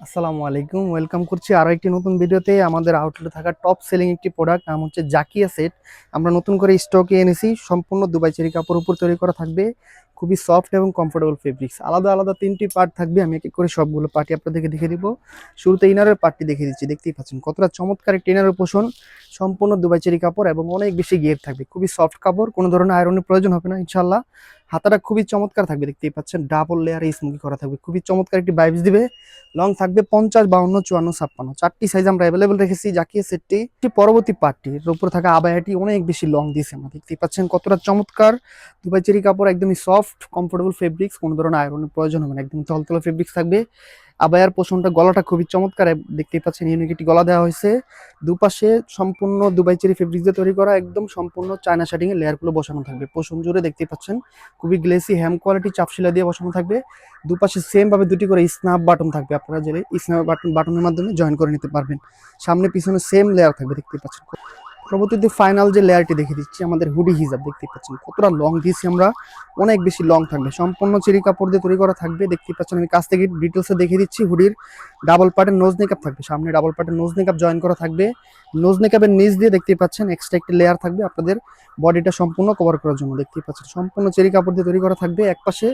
আসসালামু আলাইকুম, ওয়েলকাম করছি আরো একটি নতুন ভিডিওতে। আমাদের আউটলেটে থাকা টপ সেলিং একটি প্রোডাক্ট নাম হচ্ছে জাকিয়া সেট। আমরা নতুন করে স্টকে এনেছি। সম্পূর্ণ দুবাই চেরি কাপড় উপর তৈরি করা থাকবে। খুবই সফট এবং কমফোর্টেবল ফেব্রিক্স। আলাদা আলাদা তিনটি পার্ট থাকবে। আমি এক এক করে সবগুলো পার্টি আপনাদেরকে দেখিয়ে দিব। শুরুতে ইনারের পার্টটি দেখিয়ে দিচ্ছি। দেখতেই পাচ্ছেন কতটা চমৎকার একটি ইনারের পোষণ। সম্পূর্ণ দুবাই চেরি কাপড় এবং অনেক বেশি গিয়ার থাকবে। খুবই সফট কাপড়, কোনো ধরনের আয়রনের প্রয়োজন হবে না ইনশাল্লাহ। হাতাটা খুবই চমৎকার থাকবে, দেখতেই পাচ্ছেন ডাবল লেয়ারে স্মোকি করা থাকবে। খুবই চমৎকার একটি ভাইবস দিবে। লং থাকবে 50, 52, 54, 56, চারটি সাইজ আমরা অ্যাভেলেবল রেখেছি জাকিয়ে সেটটি। পরবর্তী পার্টির উপর থাকা আবায়াটি অনেক বেশি লং দিয়েছে আমরা, দেখতেই পাচ্ছেন কতটা চমৎকার। দুবাই চেরি কাপড় একদমই সফট কমফোর্টেবল ফেব্রিক্স, কোনো ধরনের আয়রনের প্রয়োজন হবে না, একদম তলতলা ফেব্রিক্স থাকবে। আবায়ার পোষণটা গলাটা খুবই চমৎকার, দেখতেই পাচ্ছেন ইউনিক একটি গলা দেওয়া হয়েছে। দুপাশে সম্পূর্ণ দুবাই চেরি ফেব্রিক্স দিয়ে তৈরি করা একদম সম্পূর্ণ চায়না শার্টিং এর লেয়ারগুলো বসানো থাকবে। পোষণ জুড়ে দেখতেই পাচ্ছেন খুবই গ্লেসি হ্যাম কোয়ালিটি চাপশিলা দিয়ে বসানো থাকবে। দুপাশে সেম ভাবে দুটি করে স্ন্যাপ বাটন থাকবে, আপনারা জেলে স্ন্যাপ বাটনের মাধ্যমে জয়েন করে নিতে পারবেন। সামনে পিছনে সেম লেয়ার থাকবে, দেখতেই পাচ্ছেন। পরবর্তীতে ফাইনাল যে লেয়ারটি দেখে দিচ্ছি, আমাদের হুডি হিজাব দেখতে পাচ্ছেন কতটা লং দিয়েছি আমরা, অনেক বেশি লং থাকবে। সম্পূর্ণ চেরি কাপড় দিয়ে তৈরি করা থাকবে, দেখতে পাচ্ছেন। আমি কাছ থেকে ডিটেলসে দেখিয়ে দিচ্ছি। হুডির ডাবল পার্টের নোজ মেকআপ থাকবে, সামনে ডাবল পার্টের নোজ মেকআপ জয়েন করা থাকবে। নোজ মেকআপের নিচ দিয়ে দেখতে পাচ্ছেন এক্সট্রা একটি লেয়ার থাকবে আপনাদের বডিটা সম্পূর্ণ কভার করার জন্য, দেখতেই পাচ্ছেন। সম্পূর্ণ চেরি কাপড় দিয়ে তৈরি করা থাকবে। একপাশে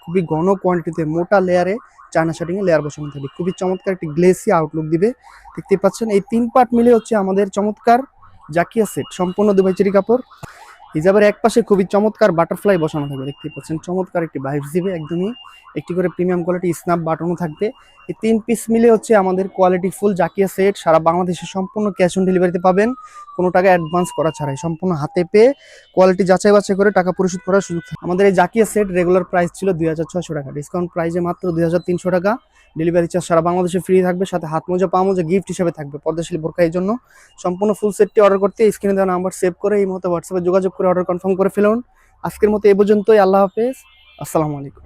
খুবই ঘন কোয়ান্টিটিতে মোটা লেয়ারে চায়না শার্টিং এ লেয়ার বসানো থাকবে, খুবই চমৎকার একটি গ্লেসি আউটলুক দিবে, দেখতেই পাচ্ছেন। এই তিন পার্ট মিলে হচ্ছে আমাদের চমৎকার জাকিয়া সেট, সম্পূর্ণ দুবাই চেরি কাপড়। হিজাবের এক পাশে খুবই চমৎকার বাটারফ্লাই বসানো থাকবে, দেখতে পাচ্ছেন চমৎকার একটি ভাইবস দিবে। একদমই একটি করে প্রিমিয়াম কোয়ালিটি স্ন্যাপ বাটনও থাকবে। এই তিন পিস মিলে হচ্ছে আমাদের কোয়ালিটি ফুল জাকিয়া সেট। সারা বাংলাদেশে সম্পূর্ণ ক্যাশ অন ডেলিভারিতে পাবেন, কোনো টাকা অ্যাডভান্স করা ছাড়াই। সম্পূর্ণ হাতে পেয়ে কোয়ালিটি যাচাই বাছাই করে টাকা পরিশোধ করার সুযোগ থাকে। আমাদের এই জাকিয়া সেট রেগুলার প্রাইস ছিল 2600 টাকা, ডিসকাউন্ট প্রাইসে মাত্র 2300 টাকা। ডেলিভারি চার্জ সারা বাংলাদেশে ফ্রি থাকবে, সাথে হাত মোজা পা মোজা গিফট হিসেবে থাকবে পর্দাশীল বোরকা। এই জন্য সম্পূর্ণ ফুল সেটটি অর্ডার করতে স্ক্রিনে দেওয়া নাম্বার সেভ করে এই মুহূর্তে হোয়াটসঅ্যাপে যোগাযোগ করে অর্ডার কনফার্ম করে ফেলুন। আজকের মতো এ পর্যন্তই। আল্লাহ হাফেজ, আসসালামু আলাইকুম।